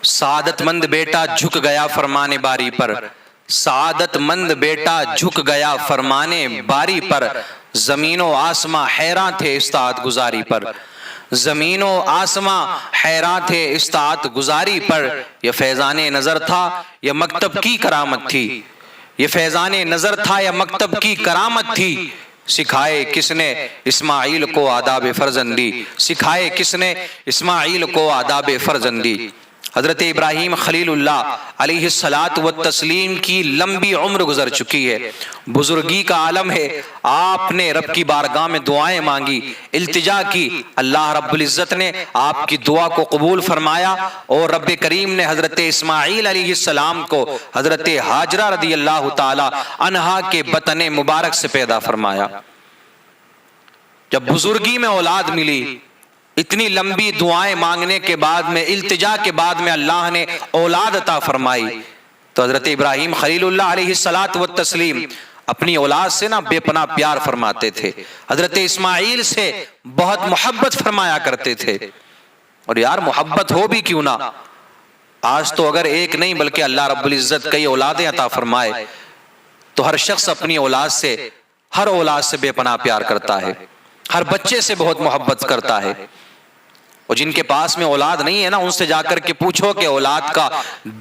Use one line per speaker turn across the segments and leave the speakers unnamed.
سعادت مند بیٹا جھک گیا فرمانے باری پر، سعادت مند بیٹا جھک گیا فرمانے باری پر، زمین و آسماں حیراں تھے اطاعت گزاری پر، زمین و آسماں حیراں تھے اطاعت گزاری پر۔ یہ فیضان نظر تھا یا مکتب کی کرامت تھی، یہ فیضان نظر تھا یا مکتب کی کرامت تھی، سکھائے کس نے اسماعیل کو آداب فرزندی، سکھائے کس نے اسماعیل کو آداب فرزندی۔ حضرت ابراہیم خلیل اللہ علیہ السلام کی لمبی عمر گزر چکی ہے، بزرگی کا عالم ہے، آپ نے رب کی بارگاہ میں دعائیں مانگی، التجا کی، اللہ رب العزت نے آپ کی دعا کو قبول فرمایا، اور رب کریم نے حضرت اسماعیل علیہ السلام کو حضرت ہاجرہ رضی اللہ تعالی عنہا کے بطن مبارک سے پیدا فرمایا۔ جب بزرگی میں اولاد ملی، اتنی لمبی دعائیں مانگنے کے بعد میں، التجا کے بعد میں اللہ نے اولاد عطا فرمائی، تو حضرت ابراہیم خلیل اللہ علیہ السلام اپنی اولاد سے نا بے پناہ پیار فرماتے تھے، حضرت اسماعیل سے بہت محبت فرمایا کرتے تھے۔ اور یار محبت ہو بھی کیوں نہ، آج تو اگر ایک نہیں بلکہ اللہ رب العزت کئی اولادیں عطا فرمائے تو ہر شخص اپنی اولاد سے، ہر اولاد سے بے پناہ پیار کرتا ہے، ہر بچے سے بہت محبت کرتا ہے۔ اور جن کے پاس میں اولاد نہیں ہے نا، ان سے جا کر کے پوچھو کہ اولاد کا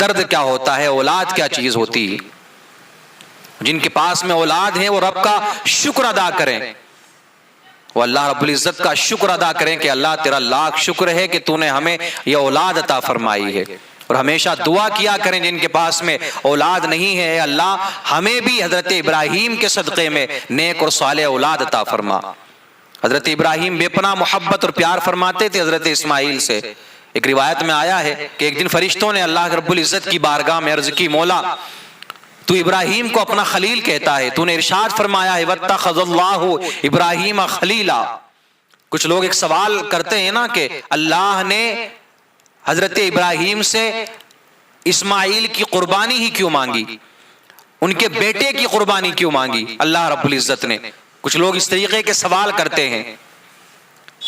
درد کیا ہوتا ہے، اولاد کیا چیز ہوتی ہے۔ جن کے پاس میں اولاد ہے وہ رب کا شکر ادا کریں، وہ اللہ رب العزت کا شکر ادا کریں کہ اللہ تیرا لاکھ شکر ہے کہ تو نے ہمیں یہ اولاد عطا فرمائی ہے۔ اور ہمیشہ دعا کیا کریں جن کے پاس میں اولاد نہیں ہے، اے اللہ ہمیں بھی حضرت ابراہیم کے صدقے میں نیک اور صالح اولاد عطا فرما۔ حضرت ابراہیم بے پناہ محبت اور پیار فرماتے تھے حضرت اسماعیل سے۔ ایک روایت میں آیا ہے کہ ایک دن فرشتوں نے اللہ رب العزت کی بارگاہ میں عرض کی، مولا تو ابراہیم کو اپنا خلیل کہتا ہے، تو نے ارشاد فرمایا ہے وَاتَّخَذَ اللَّهُ ابراہیم خلیلا۔ کچھ لوگ ایک سوال کرتے ہیں نا کہ اللہ نے حضرت ابراہیم سے اسماعیل کی قربانی ہی کیوں مانگی، ان کے بیٹے کی قربانی کیوں مانگی اللہ رب العزت نے؟ کچھ لوگ اس طریقے کے سوال کرتے ہیں،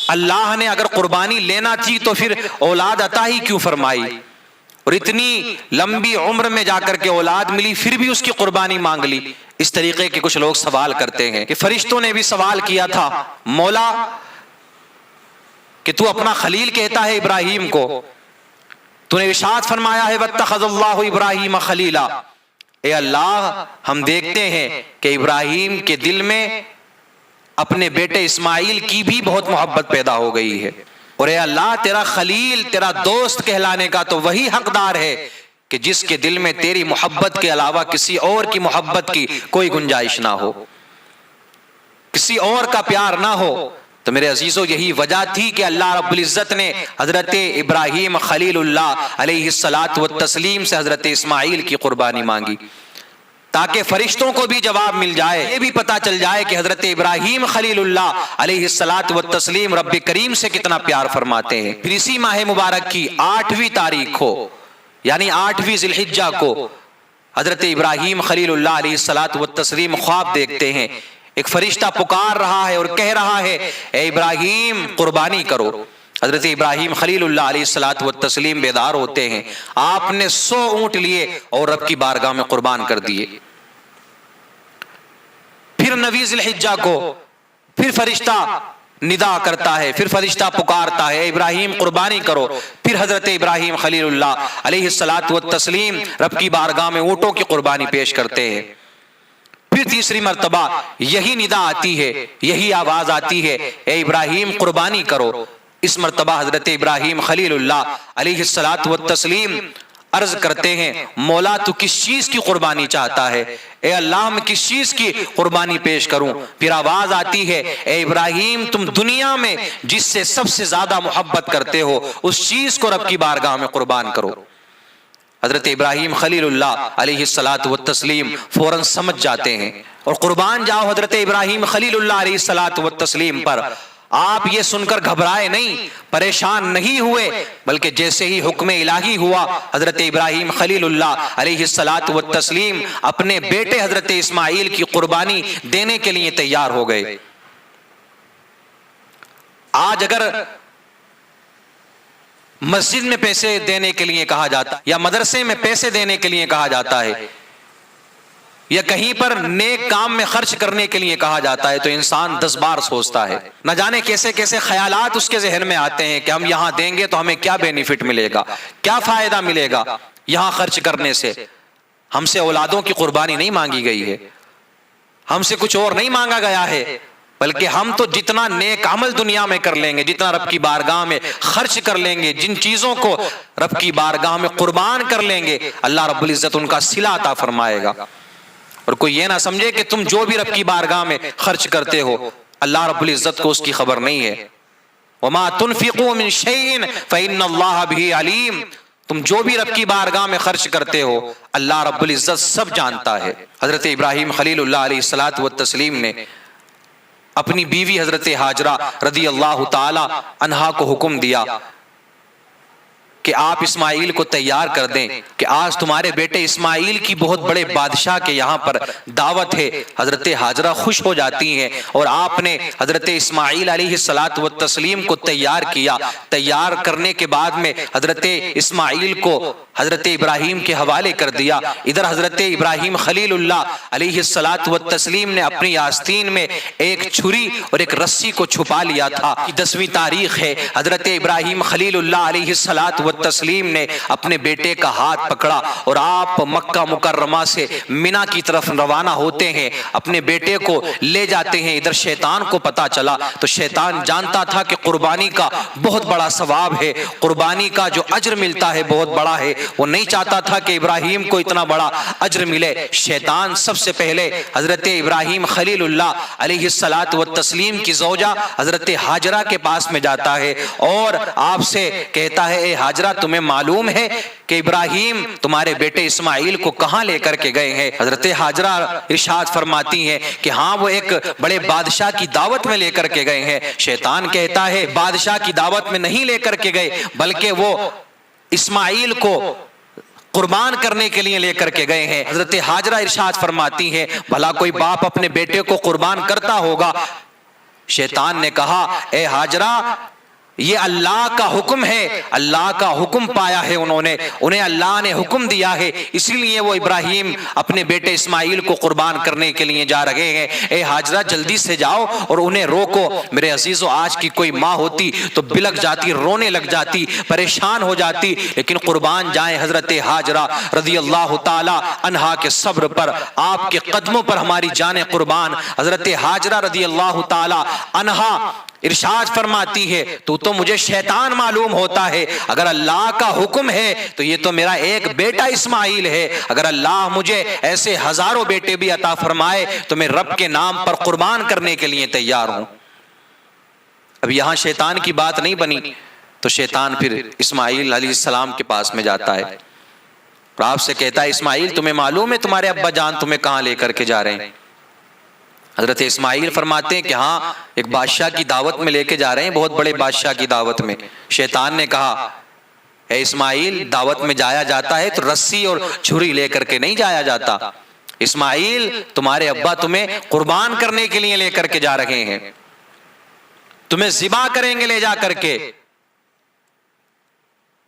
اللہ نے اگر قربانی لینا تھی تو پھر اولاد عطا ہی کیوں فرمائی، اور اتنی لمبی عمر میں جا کر کے اولاد ملی پھر بھی اس کی قربانی مانگ لی۔ اس طریقے کے کچھ لوگ سوال کرتے ہیں کہ فرشتوں نے بھی سوال کیا تھا، مولا کہ تو اپنا خلیل کہتا ہے ابراہیم کو، تو نے ارشاد فرمایا ہے وَاتَّخَذَ اللَّهُ ابراہیم خلیلا۔ اے اللہ ہم دیکھتے ہیں کہ ابراہیم کے دل میں اپنے بیٹے اسماعیل کی بھی بہت محبت پیدا ہو گئی ہے، اور اے اللہ تیرا خلیل، تیرا دوست کہلانے کا تو وہی حقدار ہے کہ جس کے دل میں تیری محبت کے علاوہ کسی اور کی محبت کی کوئی گنجائش نہ ہو، کسی اور کا پیار نہ ہو۔ تو میرے عزیزو یہی وجہ تھی کہ اللہ رب العزت نے حضرت ابراہیم خلیل اللہ علیہ السلام سے حضرت اسماعیل کی قربانی مانگی، تاکہ فرشتوں کو بھی جواب مل جائے، یہ بھی پتا چل جائے کہ حضرت ابراہیم خلیل اللہ علیہ السلام رب کریم سے کتنا پیار فرماتے ہیں۔ پھر اسی ماہ مبارک کی 8ویں تاریخ کو، یعنی 8ویں ذی الحجہ کو، حضرت ابراہیم خلیل اللہ علیہ السلام خواب دیکھتے ہیں، ایک فرشتہ پکار رہا ہے اور کہہ رہا ہے اے ابراہیم قربانی کرو۔ حضرت ابراہیم خلیل اللہ علیہ السلام بیدار ہوتے ہیں، آپ نے 100 اونٹ لیے اور رب کی بارگاہ میں قربان کر دیے۔ پھر 9ویں ذی الحجہ کو پھر فرشتہ ندا کرتا ہے، پھر فرشتہ پکارتا ہے اے ابراہیم قربانی کرو۔ پھر حضرت ابراہیم خلیل اللہ علیہ السلام رب کی بارگاہ میں اونٹوں کی قربانی پیش کرتے ہیں۔ پھر تیسری مرتبہ یہی ندا آتی ہے، یہی آواز آتی ہے اے ابراہیم قربانی کرو۔ اس مرتبہ حضرت ابراہیم خلیل اللہ علیہ السلام عرض کرتے ہیں مولا تو کس چیز کی قربانی چاہتا ہے، اے اللہ میں کس چیز کی قربانی پیش کروں؟ پھر آواز آتی ہے اے ابراہیم تم دنیا میں جس سے سب سے زیادہ محبت کرتے ہو اس چیز کو رب کی بارگاہ میں قربان کرو۔ حضرت ابراہیم خلیل اللہ علیہ السلام فوراً سمجھ جاتے ہیں اور قربان جاؤ حضرت ابراہیم خلیل اللہ علیہ السلام پر۔ آپ یہ سن کر گھبرائے نہیں، پریشان نہیں ہوئے، بلکہ جیسے ہی حکم الہی ہوا حضرت ابراہیم خلیل اللہ علیہ السلام اپنے بیٹے حضرت اسماعیل کی قربانی دینے کے لیے تیار ہو گئے۔ آج اگر مسجد میں پیسے دینے کے لیے کہا جاتا ہے، یا مدرسے میں پیسے دینے کے لیے کہا جاتا ہے، یا کہیں پر نیک کام میں خرچ کرنے کے لیے کہا جاتا ہے، تو انسان 10 بار سوچتا ہے. نہ جانے کیسے کیسے خیالات اس کے ذہن میں آتے ہیں کہ ہم یہاں دیں گے تو ہمیں کیا بینیفٹ ملے گا، کیا فائدہ ملے گا یہاں خرچ کرنے سے. ہم سے اولادوں کی قربانی نہیں مانگی گئی ہے، ہم سے کچھ اور نہیں مانگا گیا ہے، بلکہ ہم تو جتنا نیک عمل دنیا میں کر لیں گے، جتنا رب کی بارگاہ میں خرچ کر لیں گے، جن چیزوں کو رب کی بارگاہ میں قربان کر لیں گے، اللہ رب العزت ان کا صلہ عطا فرمائے گا. اور کوئی یہ نہ سمجھے کہ تم جو بھی رب کی بارگاہ میں خرچ کرتے ہو اللہ رب العزت کو اس کی خبر نہیں ہے. وما تنفقوا من شيء فإن الله به عليم. تم جو بھی رب کی بارگاہ میں خرچ کرتے ہو اللہ رب العزت سب جانتا ہے. حضرت ابراہیم خلیل اللہ علیہ الصلوۃ والتسلیم نے اپنی بیوی حضرت ہاجرہ رضی اللہ تعالی عنہا کو حکم دیا کہ آپ اسماعیل کو تیار کر دیں کہ آج تمہارے بیٹے اسماعیل کی بہت بڑے بادشاہ کے یہاں پر دعوت ہے. حضرت ہاجرہ خوش ہو جاتی ہیں اور آپ نے حضرت اسماعیل علیہ الصلوۃ والتسلیم کو تیار کیا. تیار کرنے کے بعد میں حضرت اسماعیل کو حضرت ابراہیم کے حوالے کر دیا. ادھر حضرت ابراہیم خلیل اللہ علیہ الصلوۃ والتسلیم نے اپنی آستین میں ایک چھری اور ایک رسی کو چھپا لیا تھا. 10ویں تاریخ ہے. حضرت ابراہیم خلیل اللہ علیہ الصلوۃ تسلیم نے اپنے بیٹے کا ہاتھ پکڑا اور آپ مکہ مکرمہ سے منا کی طرف روانہ ہوتے ہیں، اپنے بیٹے کو لے جاتے ہیں. ادھر شیطان کو پتا چلا تو شیطان جانتا تھا کہ قربانی کا بہت بڑا ثواب ہے، قربانی کا جو اجر ملتا ہے بہت بڑا ہے. وہ نہیں چاہتا تھا کہ ابراہیم کو اتنا بڑا اجر ملے. شیطان سب سے پہلے حضرت ابراہیم خلیل اللہ علیہ الصلوۃ والتسلیم کی زوجہ حضرت ہاجرہ کے پاس میں جاتا ہے اور آپ سے کہتا ہے اے ہاجرہ تمہیں معلوم ہے کہ ابراہیم تمہارے بیٹے اسماعیل کو کہاں لے کر کے گئے ہیں؟ حضرت ہاجرہ ارشاد فرماتی ہیں کہ ہاں وہ ایک بڑے بادشاہ کی دعوت میں لے کر کے گئے ہیں. شیطان کہتا ہے بادشاہ کی دعوت میں نہیں لے کر کے گئے بلکہ وہ اسماعیل کو قربان کرنے کے لیے لے کر کے گئے ہیں. حضرت ہاجرہ ارشاد فرماتی ہیں بھلا کوئی باپ اپنے بیٹے کو قربان کرتا ہوگا؟ شیطان نے کہا اے ہاجرہ یہ اللہ کا حکم ہے، اللہ کا حکم پایا ہے انہیں اللہ نے حکم دیا ہے، اسی لیے وہ ابراہیم اپنے بیٹے اسماعیل کو قربان کرنے کے لیے جا رہے ہیں. اے ہاجرہ جلدی سے جاؤ اور انہیں روکو. میرے عزیزو آج کی کوئی ماں ہوتی تو بلک جاتی، رونے لگ جاتی، پریشان ہو جاتی، لیکن قربان جائیں حضرت ہاجرہ رضی اللہ تعالی عنہا کے صبر پر، آپ کے قدموں پر ہماری جانیں قربان. حضرت ہاجرہ رضی اللہ تعالی عنہا ارشاد فرماتی ہے تو مجھے شیطان معلوم ہوتا ہے، اگر اللہ کا حکم ہے تو یہ تو میرا ایک بیٹا اسماعیل ہے، اگر اللہ مجھے ایسے ہزاروں بیٹے بھی عطا فرمائے تو میں رب کے نام پر قربان کرنے کے لیے تیار ہوں. اب یہاں شیطان کی بات نہیں بنی تو شیطان پھر اسماعیل علیہ السلام کے پاس میں جاتا ہے اور آپ سے کہتا ہے اسماعیل تمہیں معلوم ہے تمہارے ابا جان تمہیں کہاں لے کر کے جا رہے ہیں؟ حضرت اسماعیل فرماتے ہیں کہ ہاں ایک بادشاہ کی دعوت میں لے کے جا رہے ہیں، بہت بڑے بادشاہ کی دعوت میں. شیطان نے کہا اے اسماعیل دعوت میں جایا جاتا ہے تو رسی اور چھری لے کر کے نہیں جایا جاتا. اسماعیل تمہارے ابا تمہیں قربان کرنے کے لیے لے کر کے جا رہے ہیں، تمہیں ذبح کریں گے لے جا کر کے.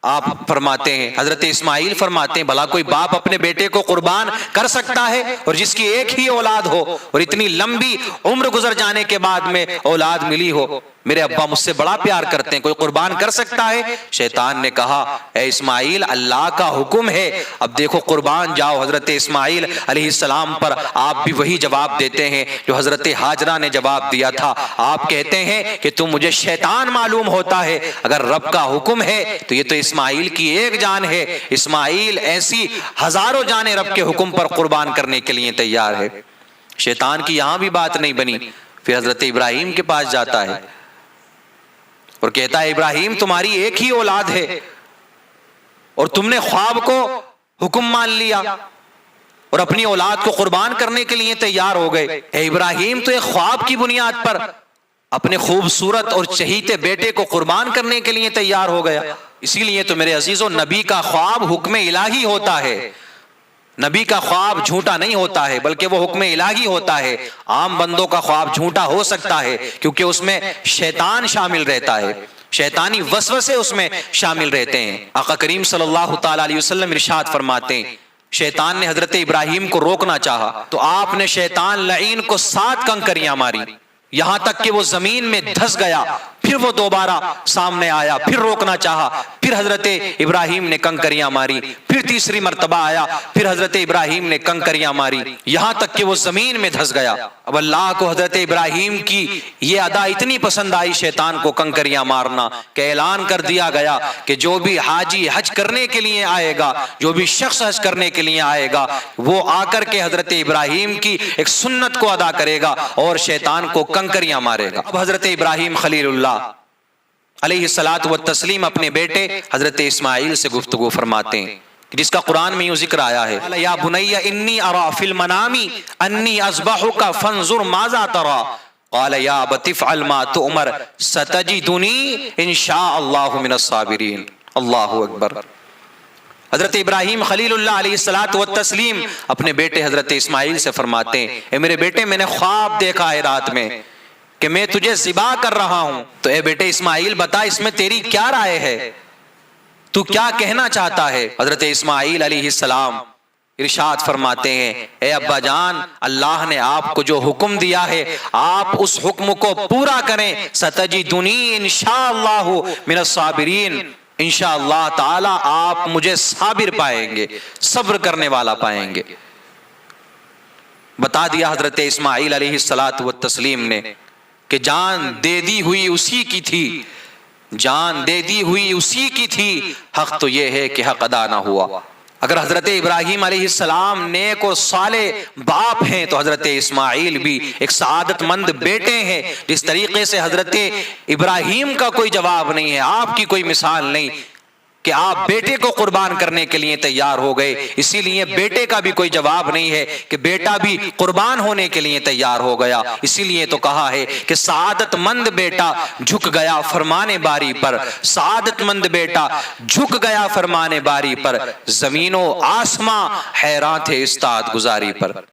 آپ فرماتے ہیں حضرت اسماعیل فرماتے ہیں بھلا کوئی باپ اپنے بیٹے کو قربان کر سکتا ہے اور جس کی ایک ہی اولاد ہو اور اتنی لمبی عمر گزر جانے کے بعد میں اولاد ملی ہو؟ میرے ابا مجھ سے بڑا پیار کرتے ہیں، کوئی قربان کر سکتا ہے؟ شیطان نے کہا اے اسماعیل اللہ کا حکم ہے، اب دیکھو قربان جاؤ. حضرت اسماعیل علیہ السلام پر آپ بھی وہی جواب دیتے ہیں جو حضرت ہاجرہ نے جواب دیا تھا. آپ کہتے ہیں کہ تم مجھے شیطان معلوم ہوتا ہے، اگر رب کا حکم ہے تو یہ تو اسماعیل کی ایک جان ہے، اسماعیل ایسی ہزاروں جانیں رب کے حکم پر قربان کرنے کے لیے تیار ہے. شیطان کی یہاں بھی بات نہیں بنی. پھر حضرت ابراہیم کے پاس جاتا ہے اور کہتا ہے ابراہیم تمہاری ایک ہی اولاد ہے اور تم نے خواب کو حکم مان لیا اور اپنی اولاد کو قربان کرنے کے لیے تیار ہو گئے. اے ابراہیم تو ایک خواب کی بنیاد پر اپنے خوبصورت اور چہیتے بیٹے کو قربان کرنے کے لیے تیار ہو گیا. اسی لیے تو میرے عزیزوں نبی کا خواب حکم الہی ہوتا ہے، نبی کا خواب جھوٹا نہیں ہوتا ہے بلکہ وہ حکم الہی ہوتا ہے. عام بندوں کا خواب جھوٹا ہو سکتا ہے کیونکہ اس میں شیطان شامل رہتا ہے. شیطانی وسوسے اس میں شامل رہتے ہیں۔ آقا کریم صلی اللہ تعالی علیہ وسلم ارشاد فرماتے ہیں شیطان نے حضرت ابراہیم کو روکنا چاہا تو آپ نے شیطان لعین کو 7 کنکریاں ماری، یہاں تک کہ وہ زمین میں دھس گیا، پھر وہ دوبارہ سامنے آیا، پھر روکنا چاہا، پھر حضرت ابراہیم نے کنکریاں ماری، پھر تیسری مرتبہ آیا، پھر حضرت ابراہیم نے کنکریاں ماری، یہاں تک کہ وہ زمین میں دھس گیا۔ اب اللہ کو حضرت ابراہیم کی یہ ادا اتنی پسند آئی شیطان کو کنکریاں مارنا کہ اعلان کر دیا گیا کہ جو بھی حاجی حج کرنے کے لیے آئے گا، جو بھی شخص حج کرنے کے لیے آئے گا، وہ آ کر کے حضرت ابراہیم کی ایک سنت کو ادا کرے گا اور شیطان کو کنکریاں مارے گا۔ اب حضرت ابراہیم خلیل اللہ علیہ الصلاۃ والتسلیم اپنے بیٹے حضرت اسماعیل سے گفتگو فرماتے ہیں جس کا قرآن میں یوں ذکر آیا ہے یا بنی انی ارا فی المنام انی اذبحک فانظر ماذا تری قال یا ابت افعل ما تؤمر ستجدنی ان شاء اللہ من الصابرین۔ اللہ اکبر۔ حضرت ابراہیم خلیل اللہ علیہ الصلاۃ والتسلیم اپنے بیٹے حضرت اسماعیل سے فرماتے ہیں اے میرے بیٹے میں نے خواب دیکھا ہے رات میں کہ میں تجھے ذبح کر رہا ہوں، تو اے بیٹے اسماعیل بتا اس میں تیری کیا رائے ہے، تو کیا کہنا چاہتا ہے؟ حضرت اسماعیل علیہ السلام ارشاد فرماتے ہیں اے ابا جان، اللہ نے آپ کو جو حکم دیا ہے آپ اس حکم کو پورا کریں، ستجدنی انشاءاللہ من الصابرین، انشاءاللہ تعالی آپ مجھے صابر پائیں گے، صبر کرنے والا پائیں گے۔ بتا دیا حضرت اسماعیل علیہ الصلاۃ والتسلیم نے کہ جان دے دی ہوئی اسی کی تھی، جان دے دی ہوئی اسی کی تھی، حق تو یہ ہے کہ حق ادا نہ ہوا۔ اگر حضرت ابراہیم علیہ السلام نیک اور صالح باپ ہیں تو حضرت اسماعیل بھی ایک سعادت مند بیٹے ہیں۔ جس طریقے سے حضرت ابراہیم کا کوئی جواب نہیں ہے، آپ کی کوئی مثال نہیں کہ آپ بیٹے کو قربان کرنے کے لیے تیار ہو گئے، اسی لیے بیٹے کا بھی کوئی جواب نہیں ہے کہ بیٹا بھی قربان ہونے کے لیے تیار ہو گیا۔ اسی لیے تو کہا ہے کہ سعادت مند بیٹا جھک گیا فرمان باری پر، سعادت مند بیٹا جھک گیا فرمان باری پر، زمین و آسماں حیران تھے استاد گزاری پر۔